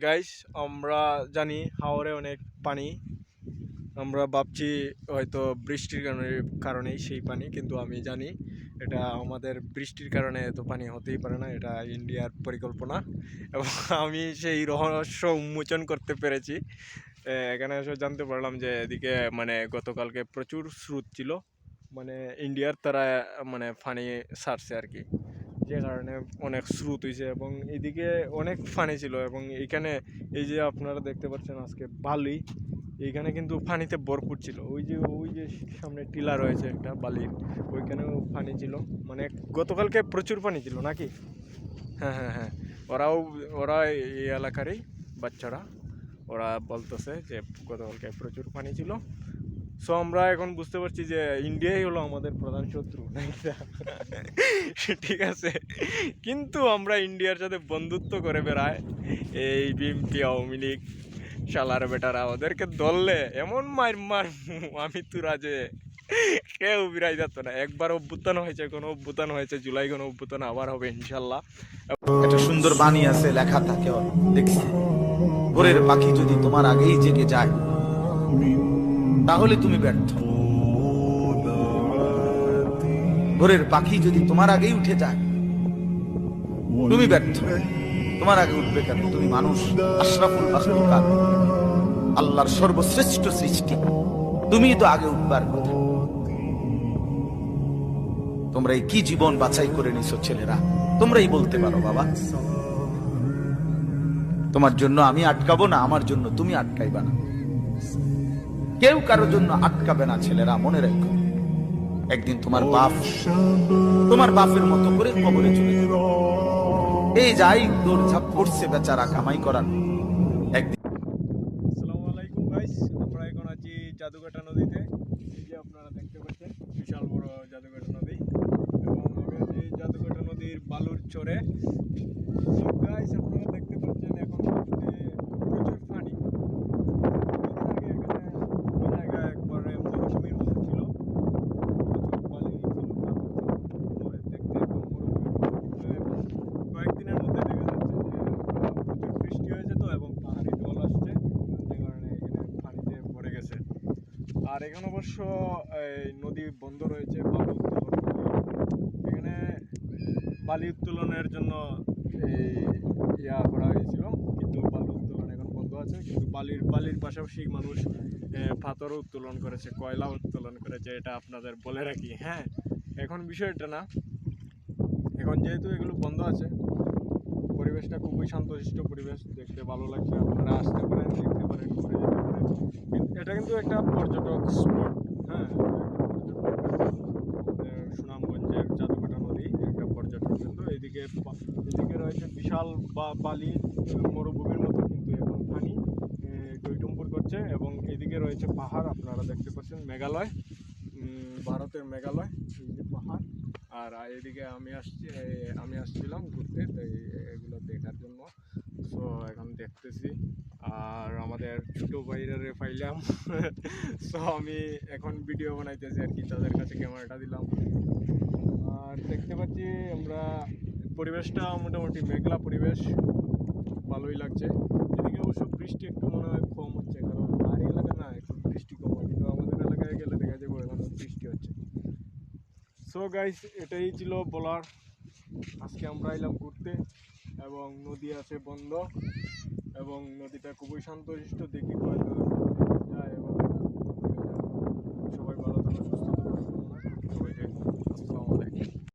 Guys, আমরা জানি হাওরে অনেক পানি। আমরা ভাবছি হয়তো বৃষ্টির কারণেই সেই পানি, কিন্তু আমি জানি এটা আমাদের বৃষ্টির কারণে এত পানি হতেই পারে না, এটা ইন্ডিয়ার পরিকল্পনা। এবং আমি সেই রহস্য উন্মোচন করতে পেরেছি। এখানে এসে জানতে পারলাম যে এদিকে মানে গতকালকে প্রচুর স্রোত ছিল, মানে ইন্ডিয়ার তারা মানে পানি ছাড়ছে আর কি, যে কারণে অনেক স্রোত হয়েছে এবং এদিকে অনেক পানি ছিল। এবং এইখানে এই যে আপনারা দেখতে পাচ্ছেন আজকে বালি, এইখানে কিন্তু পানিতে ভরপুর ছিল। ওই যে সামনে টিলা রয়েছে একটা বালির, ওইখানেও পানি ছিল। মানে গতকালকে প্রচুর পানি ছিল নাকি? হ্যাঁ হ্যাঁ হ্যাঁ, ওরা এই এলাকারই বাচ্চারা, ওরা বলতেছে যে গতকালকে প্রচুর পানি ছিল। সো আমরা এখন বুঝতে পারছি যে ইন্ডিয়াই হলো আমাদের প্রধান শত্রু নাকি? ঠিক আছে, কিন্তু আমরা ইন্ডিয়ার সাথে বন্ধুত্ব করে বেড়াই। এই বিএনপি আওয়ামী লীগ শালার বেটারা, ওদেরকে ধরলে এমন মার আমি তোরা যে কেউ বিরাই যেত না। একবার অভ্যুত্থান হয়েছে, কোনো অভ্যুত্থান হয়েছে, জুলাই কোনো অভ্যুত্থান আবার হবে ইনশাল্লাহ। একটা সুন্দর বাণী আছে, লেখা থাকে, দেখছি, ভোরের পাখি যদি তোমার আগেই জেগে যায় তাহলে তুমি ব্যর্থ। ভোরের পাখি যদি তোমার আগেই উঠে যায় তুমি ব্যর্থ। তোমার আগে উঠবে কেন? তুমি মানুষ, আশরাফুল মাখলুকাত, আল্লাহর সর্বশ্রেষ্ঠ সৃষ্টি, তুমি তো আগে উঠবার কথা। তোমরা এই কি জীবন বাছাই করে নিছো ছেলেরা? তোমরাই বলতে পারো বাবা। তোমার জন্য আমি আটকাবো না, আমার জন্য তুমি আটকাইবা না। কেউ কারোর জন্য আটকাবে না ছেলেরা, মনে রেখো। একদিন তোমার বাপের মতো করে কবরে চলে যাবে। এই যাই দৌড়ঝাঁপ করছে বেচারা কামাই করার, একদিন। আসসালামু আলাইকুম গাইস, আমরা এখন আছি জাদুকাটা নদীতে। এই যে আপনারা দেখতে পাচ্ছেন বিশাল বড় জাদুকাটা নদী, এবং আমি আছি জাদুকাটা নদীর বালুর চরে। গাইস, আপনারা দেখতে পাচ্ছেন এখন প্রচুর পানি। কিছুদিন আগে এখানে পুরো জায়গা একবারে মরুভূমির মতো ছিল, প্রচুর বালি ছিল, পাথর ছিল, দেখতে একদম মরুভূমির মতো। কিন্তু এখন কয়েকদিনের মধ্যে দেখা যাচ্ছে যে প্রচুর বৃষ্টি হয়েছে তো, এবং পাহাড়ি ঢল আসছে, যে কারণে এখানে পানিতে ভরে গেছে। আর এখানে অবশ্য এই নদী বন্ধ রয়েছে বালু উত্তোলন। এখানে বালি উত্তোলনের জন্য এই করা হয়েছিল, কিন্তু বালু উত্তোলন এখন বন্ধ আছে। কিন্তু বালির পাশাপাশি মানুষ পাথরও উত্তোলন করেছে, কয়লা উত্তোলন করেছে, এটা আপনাদের বলে রাখি। হ্যাঁ, এখন বিষয়টা না, এখন যেহেতু এগুলো বন্ধ আছে, পরিবেশটা খুবই শান্তশিষ্ট পরিবেশ, দেখতে ভালো লাগছে। আপনারা আসতে পারেন, দেখতে পারেন, ঘুরে যেতে পারেন। এটা কিন্তু একটা পর্যটক স্পট। হ্যাঁ, আমাদের সুনামগঞ্জের জাদুকাটা নদী একটা পর্যটক কেন্দ্র। এদিকে রয়েছে বিশাল বালি মরুভূমির মতো, কিন্তু এখন পানি টইটুম্বুর করছে। এবং এদিকে রয়েছে পাহাড়, আপনারা দেখতে পাচ্ছেন মেঘালয়, ভারতের মেঘালয়, এই যে পাহাড়। আর এদিকে আমি আসছিলাম ঘুরতে, তাই এগুলো দেখার জন্য। সো এখন দেখতেছি, আর আমাদের ছোটো ভাইরা পাইলাম। সো আমি এখন ভিডিও বানাইতেছি আর কি, তাদের কাছে ক্যামেরাটা দিলাম। আর দেখতে পাচ্ছি আমরা পরিবেশটা মোটামুটি মেঘলা পরিবেশ, ভালোই লাগছে। এদিকে অবশ্য বৃষ্টি একটু মনে হয় কম হচ্ছে, কারণ পাহাড়ি এলাকা না, একটু বৃষ্টি কম হয়, কিন্তু আমাদের এলাকায় গেলে দেখা যাবে এখন বৃষ্টি হচ্ছে। সো গাইস, এটাই ছিল বলার। আজকে আমরা এলাম ঘুরতে, এবং নদী আছে বন্ধ, এবং নদীটা খুবই শান্তশিষ্ট। দেখি